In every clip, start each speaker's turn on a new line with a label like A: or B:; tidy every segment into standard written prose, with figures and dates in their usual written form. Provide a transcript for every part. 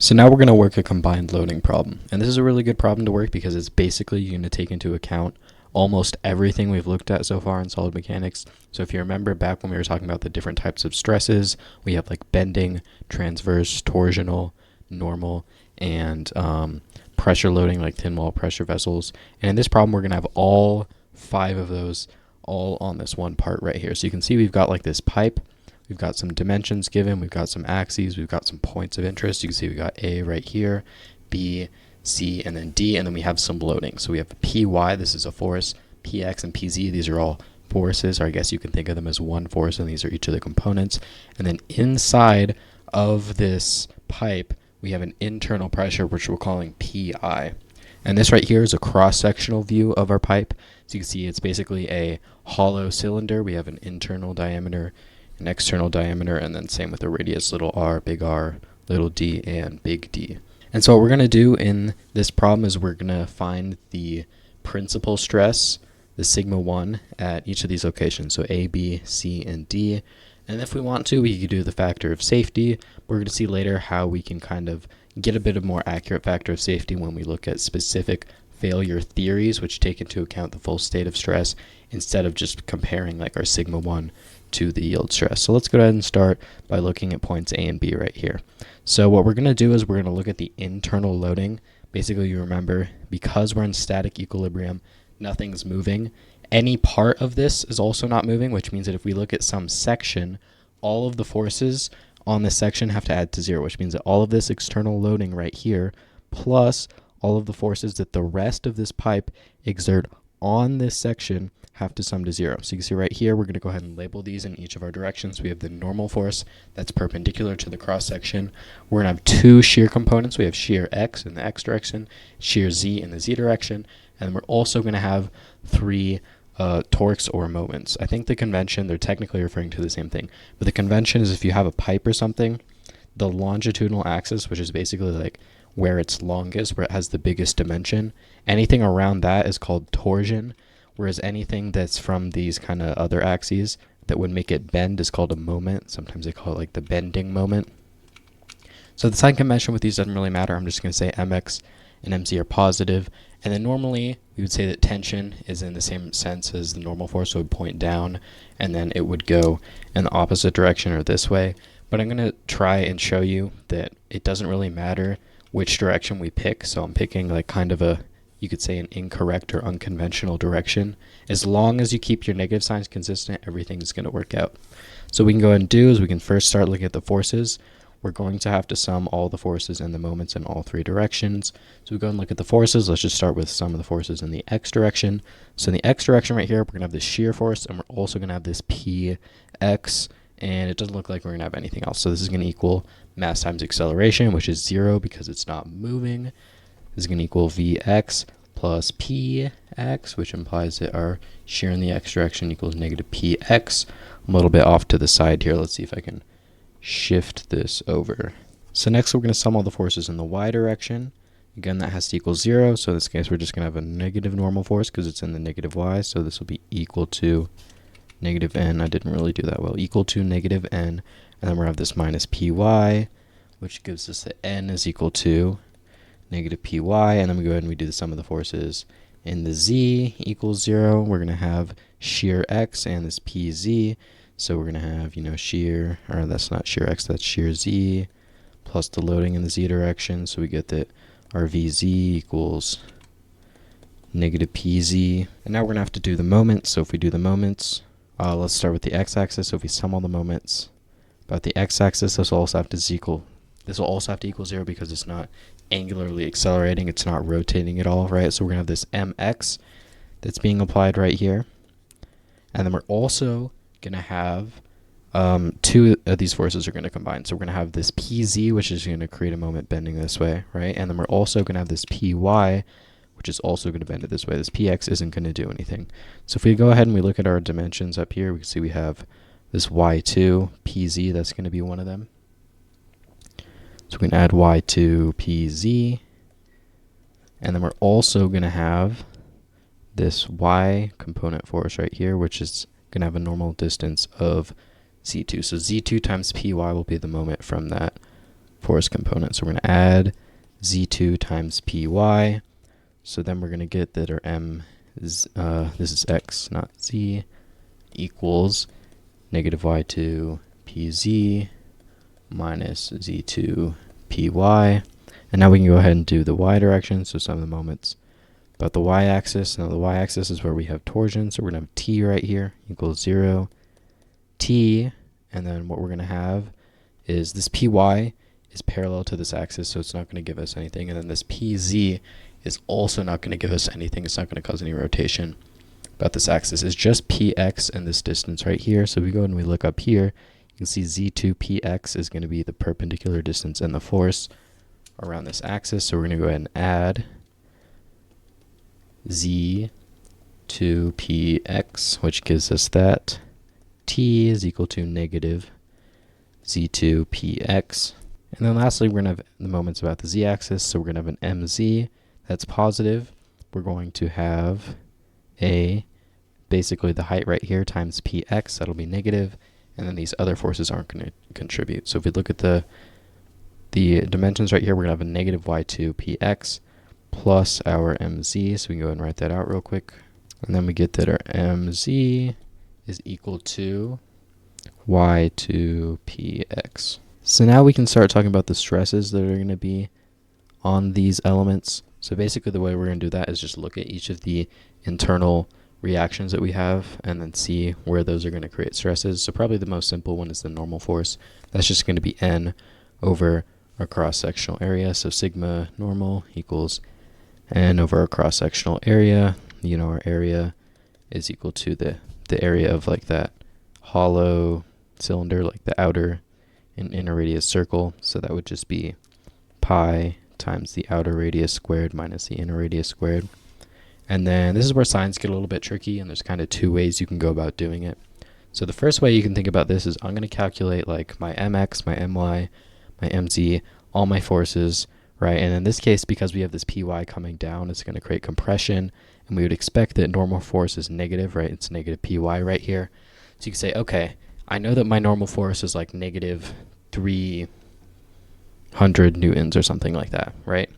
A: So now we're going to work a combined loading problem. And this is a really good problem to work because it's basically going to take into account almost everything we've looked at so far in solid mechanics. So if you remember back when we were talking about the different types of stresses, we have like bending, transverse, torsional, normal, and pressure loading like thin wall pressure vessels. And in this problem, we're going to have all 5 of those all on this one part right here. So you can see we've got like this pipe. We've got some dimensions given, we've got some axes, we've got some points of interest. You can see we got A right here, B, C, and then D, and then we have some loading. So we have PY, this is a force, PX and PZ, these are all forces, or I guess you can think of them as one force, and these are each of the components. And then inside of this pipe, we have an internal pressure, which we're calling PI. And this right here is a cross-sectional view of our pipe. So you can see it's basically a hollow cylinder. We have an internal diameter, an external diameter, and then same with the radius, little r, little d, and big D. And so what we're going to do in this problem is we're going to find the principal stress, the sigma 1, at each of these locations, so A, B, C, and D. And if we want to, we could do the factor of safety. We're going to see later how we can kind of get a bit of more accurate factor of safety when we look at specific failure theories, which take into account the full state of stress instead of just comparing like our sigma 1 to the yield stress. So let's go ahead and start by looking at points A and B right here. So what we're going to do is we're going to look at the internal loading. Basically, you remember, because we're in static equilibrium, nothing's moving. Any part of this is also not moving, which means that if we look at some section, all of the forces on this section have to add to 0, which means that all of this external loading right here, plus all of the forces that the rest of this pipe exert on this section have to sum to 0. So you can see right here, we're going to go ahead and label these in each of our directions. We have the normal force that's perpendicular to the cross section. We're going to have 2 shear components. We have shear X in the X direction, shear Z in the Z direction, and we're also going to have 3 torques or moments. I think the convention, they're technically referring to the same thing, but the convention is if you have a pipe or something, the longitudinal axis, which is basically like where it's longest, where it has the biggest dimension, anything around that is called torsion, whereas anything that's from these kind of other axes that would make it bend is called a moment. Sometimes they call it like the bending moment. So the sign convention with these doesn't really matter. I'm just going to say mx and mz are positive. And then normally we would say that tension is in the same sense as the normal force, so it would point down and then it would go in the opposite direction or this way. But I'm going to try and show you that it doesn't really matter which direction we pick. So I'm picking like kind of a, you could say, an incorrect or unconventional direction. As long as you keep your negative signs consistent, everything is going to work out. So what we can go ahead and do is we can first start looking at the forces. We're going to have to sum all the forces and the moments in all 3 directions. So we go and look at the forces. Let's just start with sum of the forces in the X direction. So in the X direction right here, we're going to have this shear force, and we're also going to have this PX, and it doesn't look like we're going to have anything else. So this is going to equal mass times acceleration, which is 0 because it's not moving. This is going to equal Vx plus Px, which implies that our shear in the X direction equals negative Px. I'm a little bit off to the side here. Let's see if I can shift this over. So next we're going to sum all the forces in the Y direction. Again, that has to equal 0. So in this case, we're just going to have a negative normal force because it's in the negative Y. So this will be equal to negative n. I didn't really do that well. Equal to negative n. And then we'll have this minus py, which gives us that n is equal to negative py. And then we go ahead and we do the sum of the forces in the Z equals 0. We're going to have shear X and this pz. So we're going to have, shear, or that's not shear X, that's shear Z, plus the loading in the Z direction. So we get that our VZ equals negative PZ. And now we're going to have to do the moments. So if we do the moments, let's start with the x-axis. So if we sum all the moments about the x-axis, this will also have to equal 0 because it's not angularly accelerating, it's not rotating at all, right? So we're going to have this mx that's being applied right here. And then we're also going to have 2 of these forces are going to combine. So we're going to have this pz, which is going to create a moment bending this way, right? And then we're also going to have this py, which is also going to bend it this way. This px isn't going to do anything. So if we go ahead and we look at our dimensions up here, we can see we have this y2 pz, that's going to be one of them. So we can add y2 pz, and then we're also going to have this y component force right here, which is going to have a normal distance of z2. So z2 times py will be the moment from that force component. So we're going to add z2 times py. So then we're going to get that our m is, this is x, not z, equals negative y2 pz minus z2 py. And now we can go ahead and do the y direction, so some of the moments about the y-axis. Now the y-axis is where we have torsion, so we're going to have t right here equals 0, t, and then what we're going to have is this py is parallel to this axis, so it's not going to give us anything, and then this pz is also not going to give us anything. It's not going to cause any rotation about this axis. It's just px and this distance right here. So we go and we look up here, you can see z2 px is going to be the perpendicular distance and the force around this axis. So we're going to go ahead and add z2 px, which gives us that t is equal to negative z2 px. And then lastly, we're going to have the moments about the z-axis. So we're going to have an mz that's positive. We're going to have basically the height right here times px, that'll be negative, and then these other forces aren't going to contribute. So if we look at the dimensions right here, we're going to have a negative y2 px plus our mz, so we can go ahead and write that out real quick. And then we get that our mz is equal to y2 px. So now we can start talking about the stresses that are going to be on these elements. So basically the way we're going to do that is just look at each of the internal reactions that we have and then see where those are going to create stresses. So probably the most simple one is the normal force. That's just going to be n over our cross-sectional area. So sigma normal equals n over our cross-sectional area. You know, our area is equal to the area of like that hollow cylinder, like the outer and inner radius circle. So that would just be pi times the outer radius squared minus the inner radius squared. And then this is where signs get a little bit tricky, and there's kind of two ways you can go about doing it. So the first way you can think about this is I'm going to calculate like my mx, my my, my mz, all my forces, right? And in this case, because we have this py coming down, it's going to create compression, and we would expect that normal force is negative, right? It's negative py right here. So you can say, okay, I know that my normal force is like negative 300 newtons or something like that, right?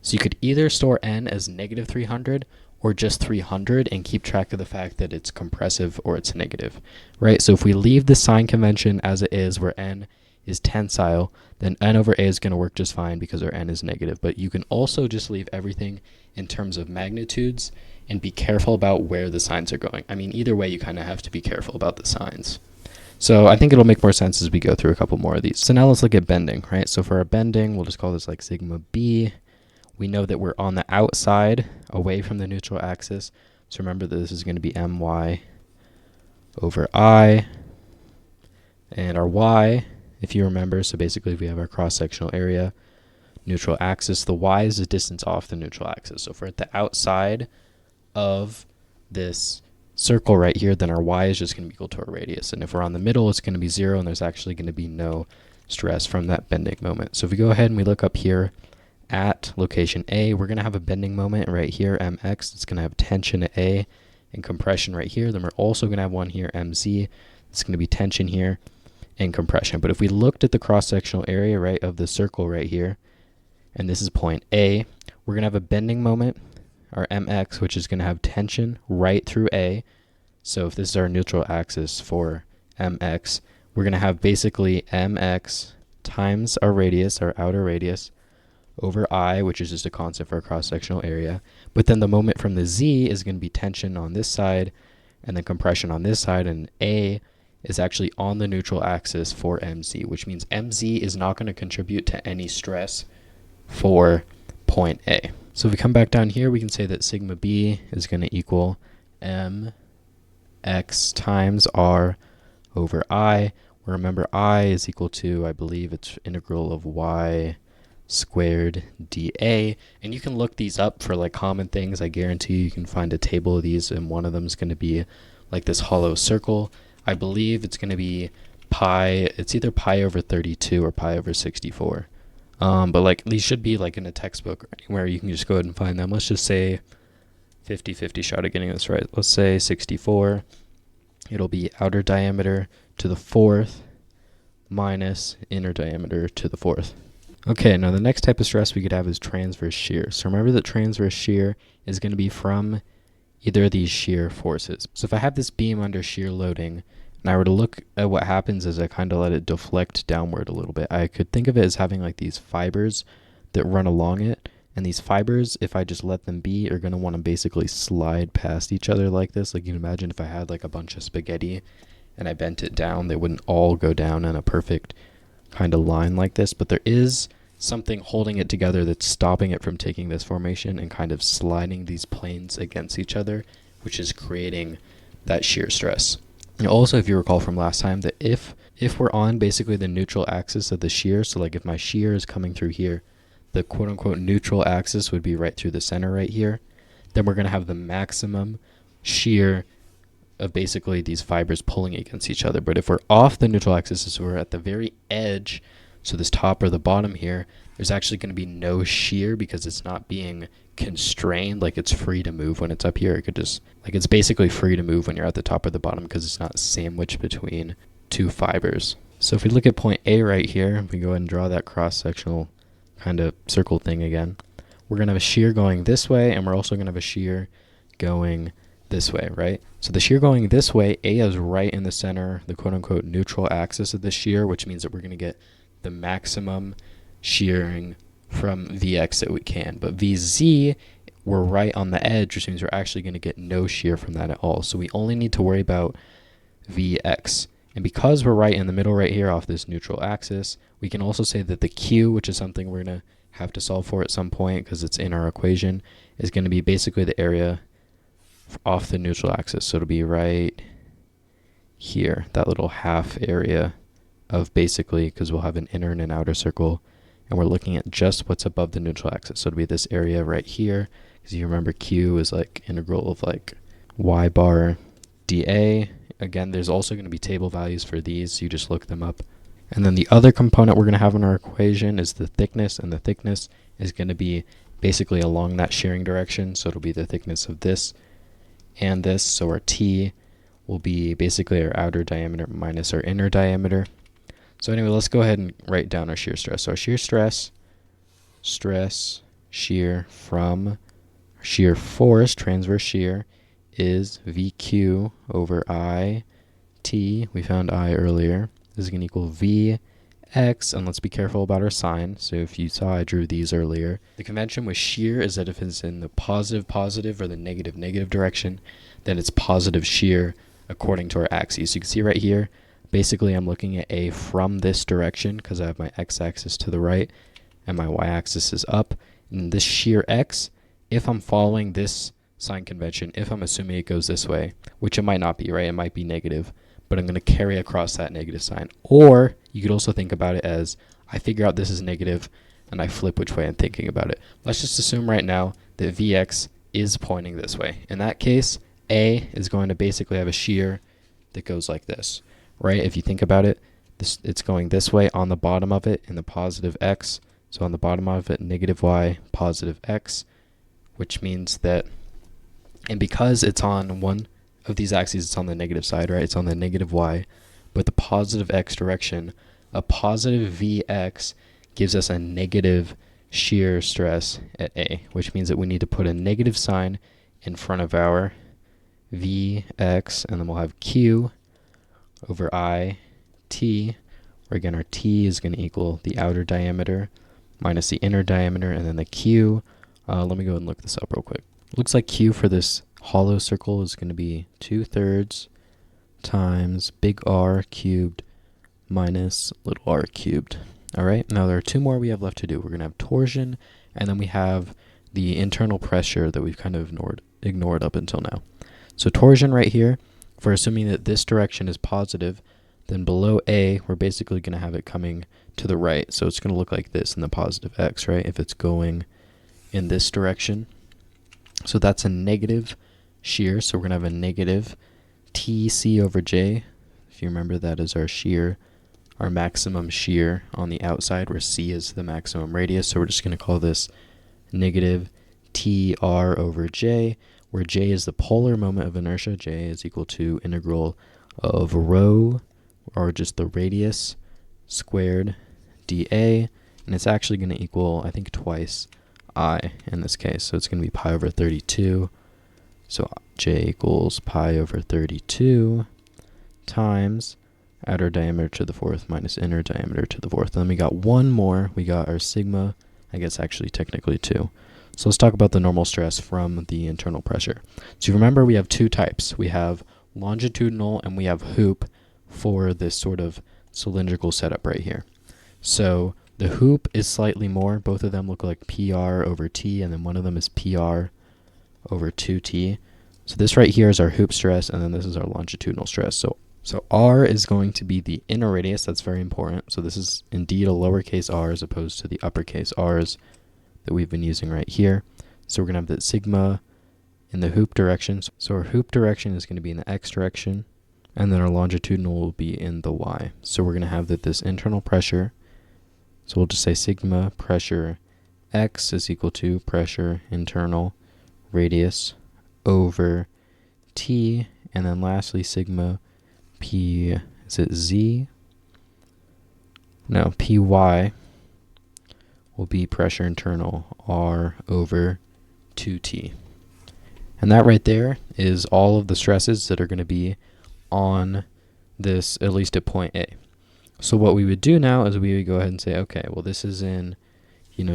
A: So you could either store n as negative 300 or just 300 and keep track of the fact that it's compressive or it's negative, right? So if we leave the sign convention as it is, where n is tensile, then n over a is going to work just fine because our n is negative. But you can also just leave everything in terms of magnitudes and be careful about where the signs are going. I mean, either way, you kind of have to be careful about the signs. So I think it'll make more sense as we go through a couple more of these. So now let's look at bending, right? So for our bending, we'll just call this like sigma b. We know that we're on the outside, away from the neutral axis. So remember that this is going to be my over I. And our y, if you remember, so basically we have our cross-sectional area, neutral axis. The y is the distance off the neutral axis. So if we're at the outside of this circle right here, then our y is just going to be equal to our radius. And if we're on the middle, it's going to be 0, and there's actually going to be no stress from that bending moment. So if we go ahead and we look up here at location A, we're going to have a bending moment right here, mx. It's going to have tension at A and compression right here. Then we're also going to have one here, mz. It's going to be tension here and compression. But if we looked at the cross-sectional area, right, of the circle right here, and this is point A, we're going to have a bending moment, our mx, which is going to have tension right through A. So if this is our neutral axis for mx, we're going to have basically mx times our radius, our outer radius, over I, which is just a constant for a cross-sectional area. But then the moment from the z is going to be tension on this side and then compression on this side, and A is actually on the neutral axis for mz, which means mz is not going to contribute to any stress for point A. So if we come back down here, we can say that sigma b is going to equal mx times r over I. Remember, I is equal to, I believe it's integral of y squared dA, and you can look these up for like common things. I guarantee you can find a table of these, and one of them is going to be like this hollow circle. I believe it's going to be pi, it's either pi over 32 or pi over 64. But like these should be like in a textbook or anywhere. You can just go ahead and find them. Let's just say 50-50 shot at getting this right. Let's say 64. It'll be outer diameter to the fourth minus inner diameter to the fourth. Okay, now the next type of stress we could have is transverse shear. So remember that transverse shear is going to be from either of these shear forces. So if I have this beam under shear loading, and I were to look at what happens as I kind of let it deflect downward a little bit, I could think of it as having like these fibers that run along it. And these fibers, if I just let them be, are going to want to basically slide past each other like this. Like you can imagine if I had like a bunch of spaghetti and I bent it down, they wouldn't all go down in a perfect kind of line like this. But there is something holding it together that's stopping it from taking this formation and kind of sliding these planes against each other, which is creating that shear stress. And also, if you recall from last time, that if we're on basically the neutral axis of the shear, so like if my shear is coming through here, the quote-unquote neutral axis would be right through the center right here, then we're going to have the maximum shear of basically these fibers pulling against each other. But if we're off the neutral axis, so we're at the very edge, so this top or the bottom here, there's actually going to be no shear because it's not being constrained, like it's free to move when it's up here. It could just, like it's basically free to move when you're at the top or the bottom because it's not sandwiched between two fibers. So if we look at point A right here, we go ahead and draw that cross-sectional kind of circle thing again. We're going to have a shear going this way, and we're also going to have a shear going this way, right? So the shear going this way, A is right in the center, the quote-unquote neutral axis of the shear, which means that we're going to get the maximum shearing from Vx that we can. But Vz, we're right on the edge, which means we're actually going to get no shear from that at all. So we only need to worry about Vx. And because we're right in the middle right here off this neutral axis, we can also say that the Q, which is something we're going to have to solve for at some point because it's in our equation, is going to be basically the area off the neutral axis. So it'll be right here, that little half area of basically, because we'll have an inner and an outer circle, and we're looking at just what's above the neutral axis. So it'll be this area right here, because you remember Q is like integral of like y bar dA. Again, there's also going to be table values for these, so you just look them up. And then the other component we're going to have in our equation is the thickness, and the thickness is going to be basically along that shearing direction. So it'll be the thickness of this and this. So our T will be basically our outer diameter minus our inner diameter. So anyway, let's go ahead and write down our shear stress. So our shear stress, shear from shear force, transverse shear, is VQ over IT. We found I earlier. This is going to equal Vx, and let's be careful about our sign. So if you saw I drew these earlier. The convention with shear is that if it's in the positive or the negative direction, then it's positive shear according to our axes. So you can see right here, basically I'm looking at A from this direction because I have my x-axis to the right and my y-axis is up. And this shear x, if I'm following this sign convention, if I'm assuming it goes this way, which it might not be, right? It might be negative, but I'm going to carry across that negative sign. Or you could also think about it as I figure out this is negative and I flip which way I'm thinking about it. Let's just assume right now that Vx is pointing this way. In that case, A is going to basically have a shear that goes like this, right? If you think about it, it's going this way on the bottom of it in the positive x. So on the bottom of it, negative y, positive x, which means that, and because it's on one of these axes, it's on the negative side, right? It's on the negative y, but the positive x direction, a positive Vx gives us a negative shear stress at A, which means that we need to put a negative sign in front of our Vx, and then we'll have Q over IT, where again our T is going to equal the outer diameter minus the inner diameter, and then the Q, let me go and look this up real quick. Looks like Q for this hollow circle is going to be 2/3 times big R cubed minus little r cubed. All right, now there are two more we have left to do. We're going to have torsion, and then we have the internal pressure that we've kind of ignored up until now. So torsion right here, if we're assuming that this direction is positive, then below A, we're basically going to have it coming to the right. So it's going to look like this in the positive x, right, if it's going in this direction. So that's a negative shear, so we're going to have a negative TC over J. If you remember, that is our shear, our maximum shear on the outside, where C is the maximum radius. So we're just going to call this negative TR over J, where J is the polar moment of inertia. J is equal to integral of rho, or just the radius, squared dA, And it's actually going to equal, I think, twice I in this case. So it's going to be pi over 32. So j equals pi over 32 times outer diameter to the fourth minus inner diameter to the fourth. And then we got one more. We got our sigma, I guess actually technically 2. So let's talk about the normal stress from the internal pressure. So you remember we have two types. We have longitudinal and we have hoop for this sort of cylindrical setup right here. So the hoop is slightly more. Both of them look like PR over T, and then one of them is PR over 2T. So this right here is our hoop stress, and then this is our longitudinal stress. So R is going to be the inner radius. That's very important. So this is indeed a lowercase r as opposed to the uppercase r's that we've been using right here. So we're going to have that sigma in the hoop direction. So our hoop direction is going to be in the x direction, and then our longitudinal will be in the y. So we're going to have that this internal pressure, so we'll just say sigma pressure x is equal to pressure internal radius over T, and then lastly sigma P, is it Z? No, Py will be pressure internal R over 2T. And that right there is all of the stresses that are going to be on this, at least at point A. So what we would do now is we would go ahead and say, okay, well this is in,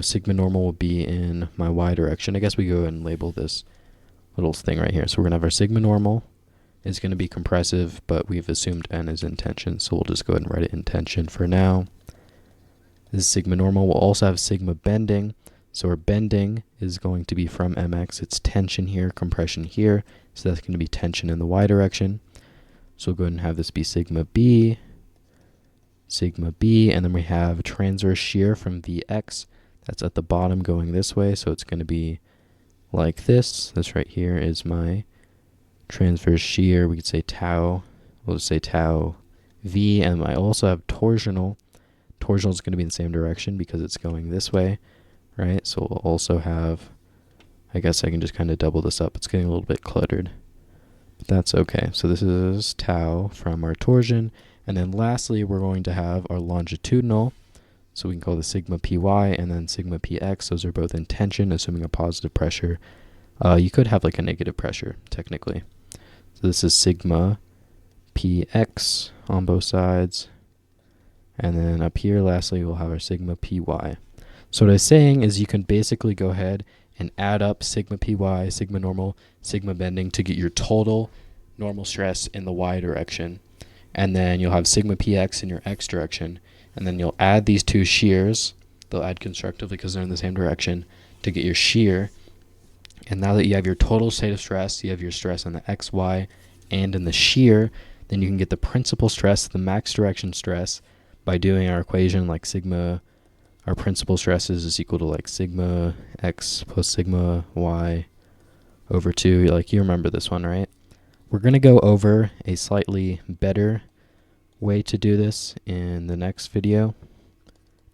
A: sigma normal will be in my y direction. I guess we go ahead and label this little thing right here. So we're going to have our sigma normal is going to be compressive, but we've assumed n is in tension, so we'll just go ahead and write it in tension for now. This is sigma normal. We'll also have sigma bending. So our bending is going to be from mx. It's tension here, compression here. So that's going to be tension in the y direction. So we'll go ahead and have this be sigma b, and then we have transverse shear from Vx. That's at the bottom going this way, so it's going to be like this. This right here is my transverse shear. We could say tau. We'll just say tau v, and I also have torsional. Torsional is going to be in the same direction because it's going this way, right? So we'll also have, I guess I can just kind of double this up. It's getting a little bit cluttered, but that's okay. So this is tau from our torsion. And then lastly, we're going to have our longitudinal. So we can call this sigma py and then sigma px. Those are both in tension, assuming a positive pressure. You could have like a negative pressure, technically. So this is sigma px on both sides. And then up here, lastly, we'll have our sigma py. So what I was saying is you can basically go ahead and add up sigma py, sigma normal, sigma bending to get your total normal stress in the y direction. And then you'll have sigma px in your x direction. And then you'll add these two shears. They'll add constructively because they're in the same direction to get your shear. And now that you have your total state of stress, you have your stress on the x, y, and in the shear, then you can get the principal stress, the max direction stress, by doing our equation like sigma, our principal stresses is equal to like sigma x plus sigma y over 2. Like you remember this one, right? We're going to go over a slightly better way to do this in the next video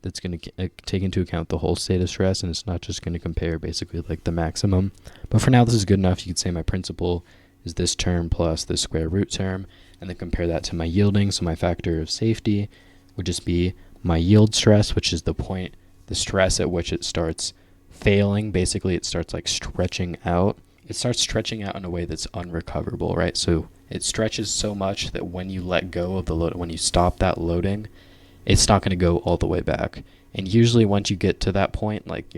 A: that's going to take into account the whole state of stress, and it's not just going to compare basically like the maximum. But for now, this is good enough. You could say my principal is this term plus this square root term, and then compare that to my yielding. So my factor of safety would just be my yield stress, which is the point, the stress at which it starts failing. Basically, it starts like stretching out. It starts stretching out in a way that's unrecoverable, right? So it stretches so much that when you let go of the load, when you stop that loading, it's not going to go all the way back. And usually once you get to that point, like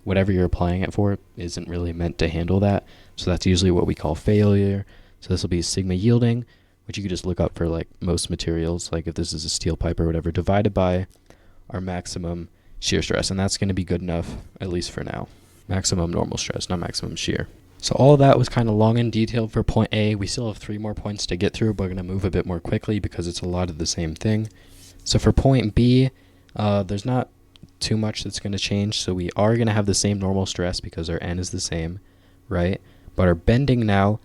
A: whatever you're applying it for isn't really meant to handle that. So that's usually what we call failure. So this will be sigma yielding, which you could just look up for like most materials, like if this is a steel pipe or whatever, divided by our maximum shear stress. And that's going to be good enough, at least for now. Maximum normal stress, not maximum shear. So all of that was kind of long and detailed for point A. We still have 3 more points to get through, but we're going to move a bit more quickly because it's a lot of the same thing. So for point B, there's not too much that's going to change. So we are going to have the same normal stress because our n is the same, right? But our bending now,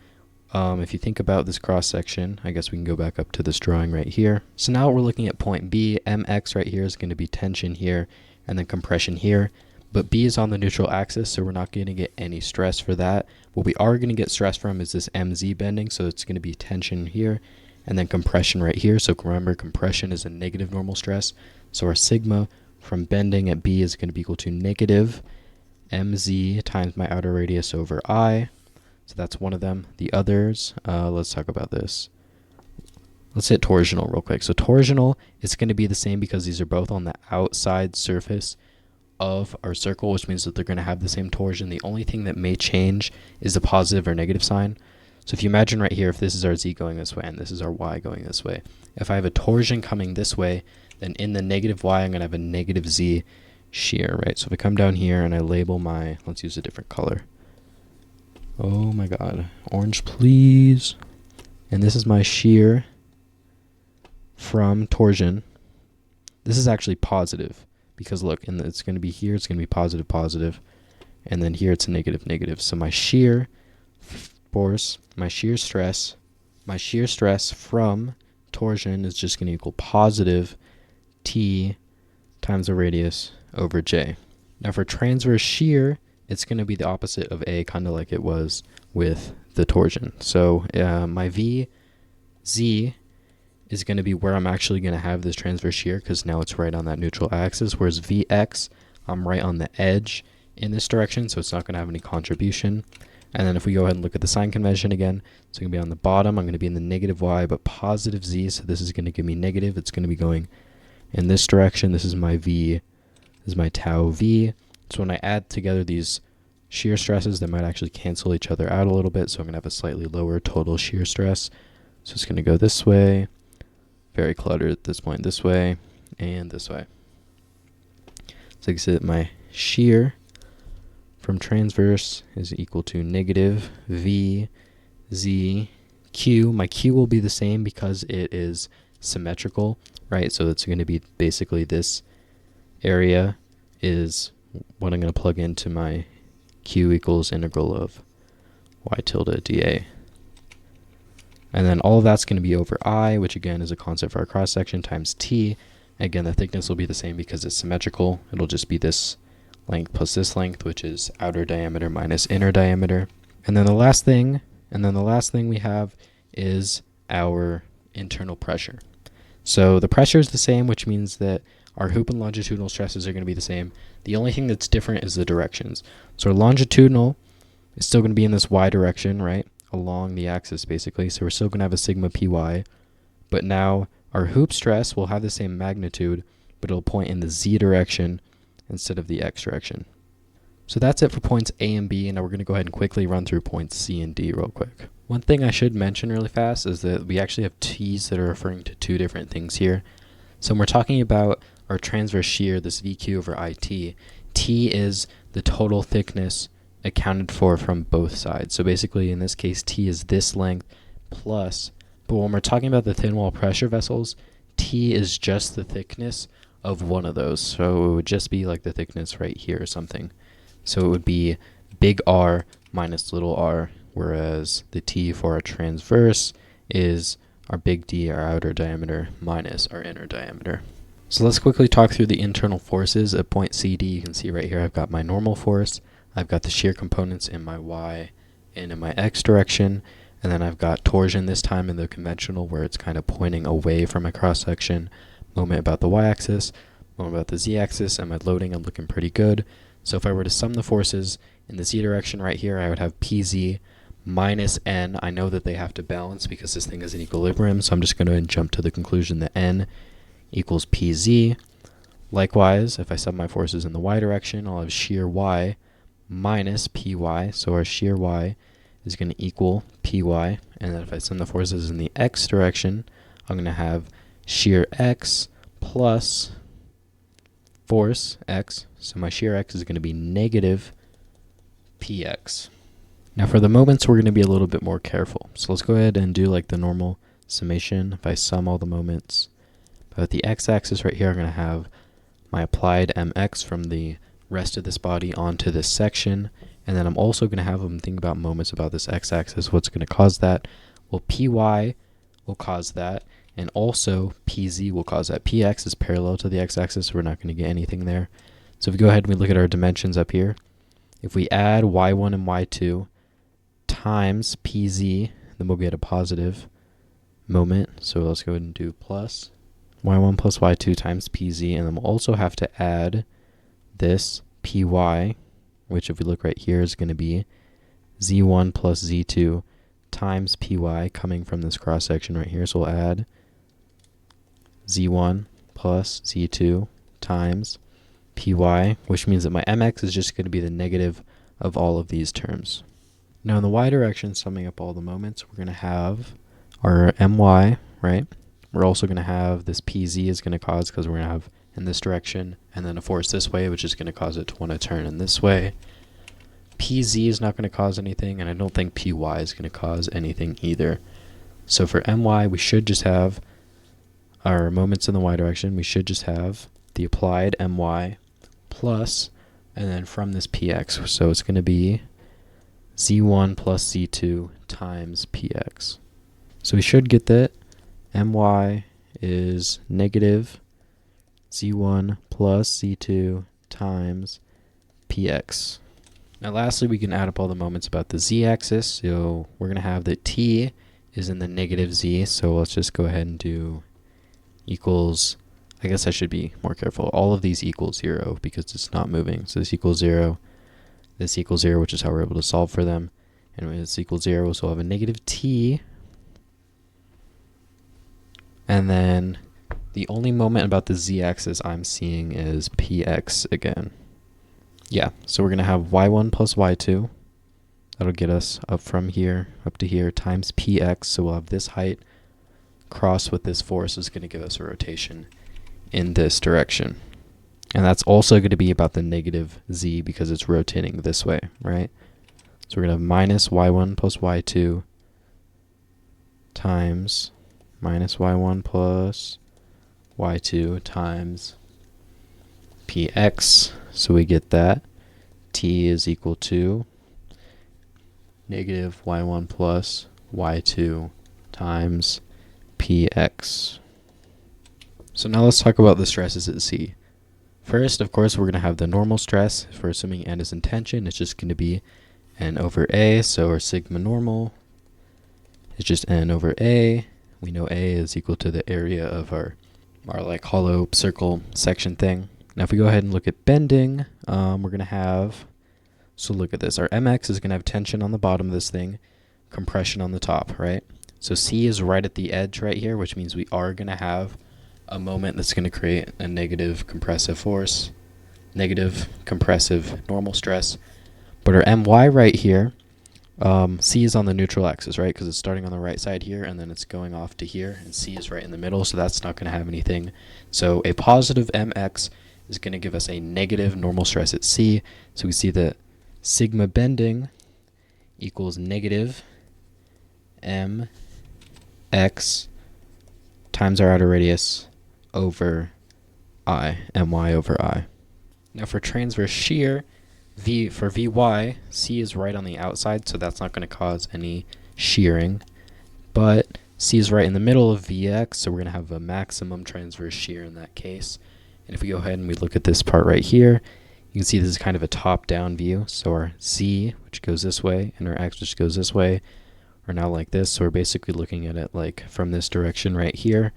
A: if you think about this cross section, I guess we can go back up to this drawing right here. So now we're looking at point B. Mx right here is going to be tension here and then compression here. But B is on the neutral axis, so we're not going to get any stress for that. What we are going to get stress from is this MZ bending, so it's going to be tension here and then compression right here. So remember, compression is a negative normal stress. So our sigma from bending at B is going to be equal to negative mz times my outer radius over I. So that's one of them. The others, let's talk about this. Let's hit torsional real quick. So torsional is going to be the same because these are both on the outside surface of our circle, which means that they're going to have the same torsion. The only thing that may change is the positive or negative sign. So if you imagine right here, if this is our z going this way and this is our y going this way, if I have a torsion coming this way, then in the negative y, I'm going to have a negative z shear, right? So if I come down here and I label my, let's use a different color. Oh my god, orange please. And this is my shear from torsion. This is actually positive because look, and it's going to be here, it's going to be positive, positive, and then here it's a negative, negative. So my shear force, my shear stress from torsion is just going to equal positive T times the radius over J. Now for transverse shear, it's going to be the opposite of A, kind of like it was with the torsion. So my VZ is going to be where I'm actually going to have this transverse shear because now it's right on that neutral axis, whereas Vx, I'm right on the edge in this direction, so it's not going to have any contribution. And then if we go ahead and look at the sign convention again, it's going to be on the bottom. I'm going to be in the negative y, but positive z, so this is going to give me negative. It's going to be going in this direction. This is my v, this is my tau v. So when I add together these shear stresses, they might actually cancel each other out a little bit, so I'm going to have a slightly lower total shear stress. So it's going to go this way, very cluttered at this point, this way, and this way. So you can see that my shear from transverse is equal to negative V Z Q. My Q will be the same because it is symmetrical, right? So it's going to be basically this area is what I'm going to plug into my Q equals integral of y tilde dA. And then all of that's going to be over I, which again is a constant for our cross section, times T. Again, the thickness will be the same because it's symmetrical. It'll just be this length plus this length, which is outer diameter minus inner diameter. And then the last thing we have is our internal pressure. So the pressure is the same, which means that our hoop and longitudinal stresses are going to be the same. The only thing that's different is the directions. So our longitudinal is still going to be in this y direction, right? Along the axis, basically. So we're still going to have a sigma py. But now our hoop stress will have the same magnitude, but it'll point in the z direction instead of the x direction. So that's it for points A and B, and now we're going to go ahead and quickly run through points C and D real quick. One thing I should mention really fast is that we actually have T's that are referring to two different things here. So when we're talking about our transverse shear, this VQ over IT, T is the total thickness accounted for from both sides. So basically in this case, T is this length plus, but when we're talking about the thin wall pressure vessels, T is just the thickness of one of those. So it would just be like the thickness right here or something. So it would be big R minus little r, whereas the T for our transverse is our big D, our outer diameter, minus our inner diameter. So let's quickly talk through the internal forces at point CD. You can see right here I've got my normal force, I've got the shear components in my Y and in my X direction, and then I've got torsion this time in the conventional where it's kind of pointing away from my cross section, moment about the Y-axis, moment about the Z-axis, and my loading I'm looking pretty good. So if I were to sum the forces in the Z direction right here, I would have PZ minus N. I know that they have to balance because this thing is in equilibrium, so I'm just going to jump to the conclusion that N equals PZ. Likewise, if I sum my forces in the Y direction, I'll have shear Y minus PY, so our shear Y is going to equal PY, and then if I sum the forces in the X direction, I'm going to have shear X plus force X, so my shear X is going to be negative PX. Now for the moments, we're going to be a little bit more careful. So let's go ahead and do like the normal summation. If I sum all the moments, but at the x-axis right here, I'm going to have my applied mx from the rest of this body onto this section, and then I'm also going to have them think about moments about this x-axis. What's going to cause that? Well, py will cause that, and also pz will cause that. Px is parallel to the x-axis, so we're not going to get anything there. So if we go ahead and we look at our dimensions up here, if we add y1 and y2 times pz, then we'll get a positive moment. So let's go ahead and do plus y1 plus y2 times pz, and then we'll also have to add this py, which if we look right here is going to be z1 plus z2 times py coming from this cross section right here. So we'll add z1 plus z2 times py, which means that my mx is just going to be the negative of all of these terms. Now in the y direction, summing up all the moments, we're going to have our my, right? We're also going to have this pz is going to cause, because we're going to have in this direction, and then a force this way, which is going to cause it to want to turn in this way. Pz is not going to cause anything, and I don't think py is going to cause anything either. So for my, we should just have our moments in the y direction. We should just have the applied my plus, and then from this px. So it's going to be z1 plus z2 times px. So we should get that my is negative z1 plus z2 times px. Now lastly, we can add up all the moments about the z-axis. So we're going to have that t is in the negative z. So let's just go ahead and do equals, I guess I should be more careful. All of these equal 0 because it's not moving. So this equals 0, this equals 0, which is how we're able to solve for them. And when this equals 0, so we'll have a negative t. And then the only moment about the z-axis I'm seeing is px again. Yeah, so we're going to have y1 plus y2. That'll get us up from here, up to here, times px. So we'll have this height cross with this force is going to give us a rotation in this direction. And that's also going to be about the negative z because it's rotating this way, right? So we're going to have minus y1 plus y2 times minus y1 plus y2 times px. So we get that t is equal to negative y1 plus y2 times px. So now let's talk about the stresses at C. First, of course, we're going to have the normal stress. If we're assuming n is in tension, it's just going to be n over a. So our sigma normal is just n over a. We know a is equal to the area of our like hollow circle section thing. Now if we go ahead and look at bending, we're going to have, so look at this, our mx is going to have tension on the bottom of this thing, compression on the top, right? So C is right at the edge right here, which means we are going to have a moment that's going to create a negative compressive force, negative compressive normal stress. But our my right here, C is on the neutral axis, right? Because it's starting on the right side here, and then it's going off to here, and C is right in the middle, so that's not going to have anything. So a positive mx is going to give us a negative normal stress at C. So we see that sigma bending equals negative mx times our outer radius over I, my over I. Now for transverse shear, for Vy, C is right on the outside, so that's not going to cause any shearing. But C is right in the middle of Vx, so we're going to have a maximum transverse shear in that case. And if we go ahead and we look at this part right here, you can see this is kind of a top-down view. So our Z, which goes this way, and our X, which goes this way, are now like this. So we're basically looking at it like from this direction right here.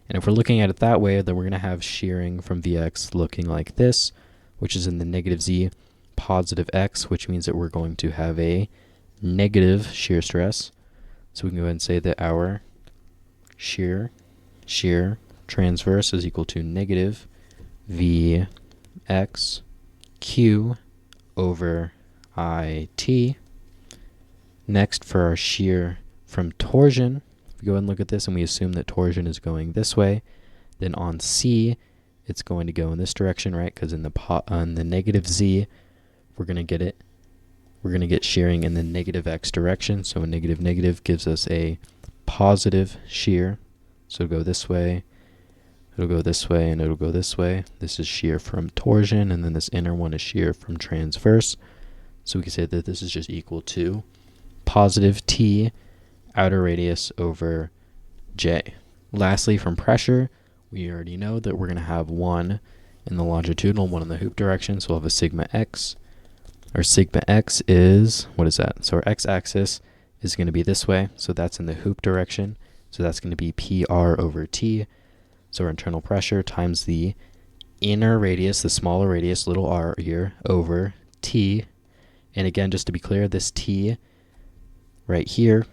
A: And if we're looking at it that way, then we're going to have shearing from Vx looking like this, which is in the negative Z, positive X, which means that we're going to have a negative shear stress. So we can go ahead and say that our shear transverse is equal to negative Vx Q over IT. Next, for our shear from torsion, if we go ahead and look at this and we assume that torsion is going this way, then on C, it's going to go in this direction, right? Because on the negative Z, we're going to get it. We're going to get shearing in the negative X direction. So a negative negative gives us a positive shear. So it'll go this way, it'll go this way, and it'll go this way. This is shear from torsion, and then this inner one is shear from transverse. So we can say that this is just equal to positive T outer radius over J. Lastly, from pressure, we already know that we're going to have one in the longitudinal, one in the hoop direction, so we'll have a sigma x. Our sigma x is, what is that? So our x-axis is going to be this way, so that's in the hoop direction, so that's going to be PR over T. So our internal pressure times the inner radius, the smaller radius, little r here, over T. And again, just to be clear, this T right here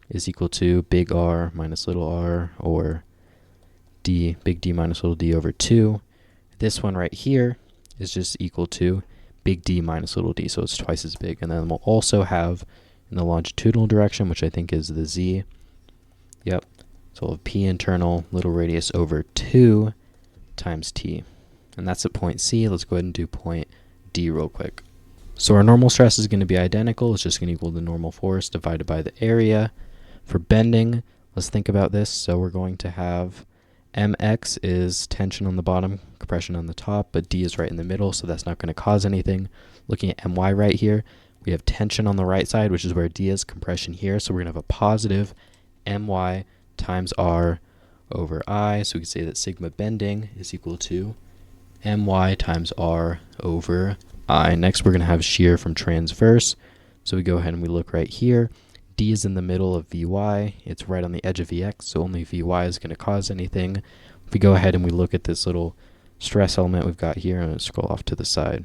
A: is equal to big R minus little r, or D, big D minus little d over 2. This one right here is just equal to big D minus little d, so it's twice as big. And then we'll also have in the longitudinal direction, which I think is the Z. Yep. So we'll have P internal, little radius over 2 times T. And that's at point C. Let's go ahead and do point D real quick. So our normal stress is going to be identical. It's just going to equal the normal force divided by the area. For bending, let's think about this. So we're going to have mx is tension on the bottom, compression on the top, but D is right in the middle, so that's not going to cause anything. Looking at my right here, we have tension on the right side, which is where D is, compression here, so we're going to have a positive my times r over I, so we can say that sigma bending is equal to my times r over I. Next, we're going to have shear from transverse, so we go ahead and we look right here. D is in the middle of Vy. It's right on the edge of Vx, so only Vy is going to cause anything. If we go ahead and we look at this little stress element we've got here, and scroll off to the side.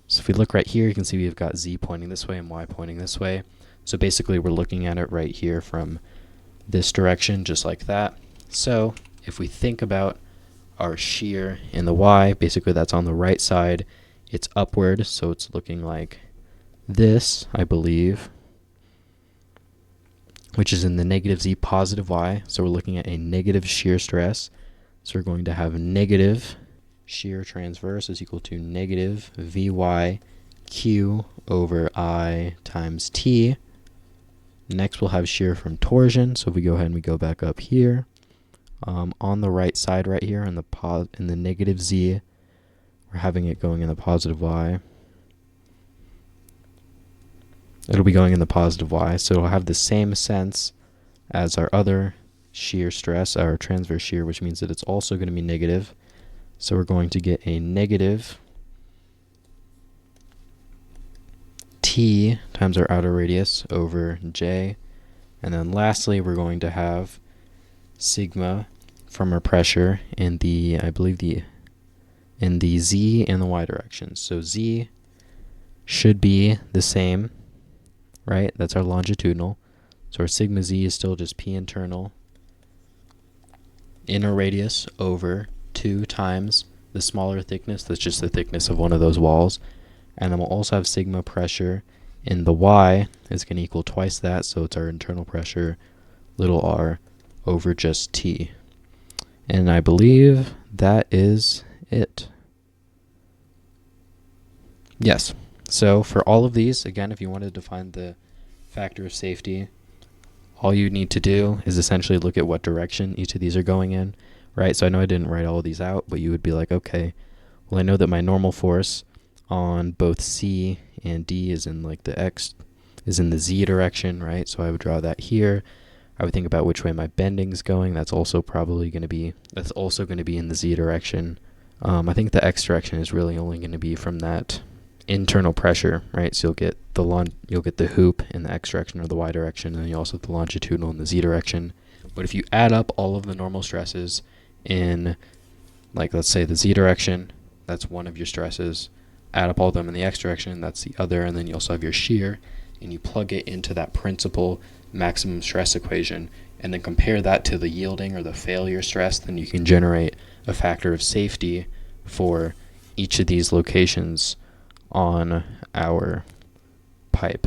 A: So if we look right here, you can see we've got Z pointing this way and Y pointing this way. So basically we're looking at it right here from this direction, just like that. So if we think about our shear in the Y, basically that's on the right side. It's upward, so it's looking like this, I believe, which is in the negative Z, positive Y. So we're looking at a negative shear stress. So we're going to have negative shear transverse is equal to negative Vy Q over I times T. Next we'll have shear from torsion. So if we go ahead and we go back up here, on the right side right here in the negative Z, we're having it going in the positive Y. It'll be going in the positive Y, so it'll have the same sense as our other shear stress, our transverse shear, which means that it's also going to be negative. So we're going to get a negative T times our outer radius over J. And then lastly, we're going to have sigma from our pressure in the, I believe in the Z and the Y direction. So Z should be the same, right? That's our longitudinal. So our sigma Z is still just P internal, inner radius over 2 times the smaller thickness. That's just the thickness of one of those walls. And then we'll also have sigma pressure in the Y is going to equal twice that. So it's our internal pressure, little r, over just T. And I believe that is it. Yes. So for all of these, again, if you wanted to find the factor of safety, all you need to do is essentially look at what direction each of these are going in, right? So I know I didn't write all of these out, but you would be like, okay, well, I know that my normal force on both C and D is in like the X, is in the Z direction, right? So I would draw that here. I would think about which way my bending's going. That's also probably going to be, that's also going to be in the Z direction. I think the X direction is really only going to be from that internal pressure, right? So you'll get the hoop in the X direction or the Y direction, and then you also have the longitudinal in the Z direction. But if you add up all of the normal stresses in, like, let's say the Z direction, that's one of your stresses. Add up all of them in the X direction, that's the other, and then you also have your shear, and you plug it into that principal maximum stress equation, and then compare that to the yielding or the failure stress, then you can generate a factor of safety for each of these locations on our pipe.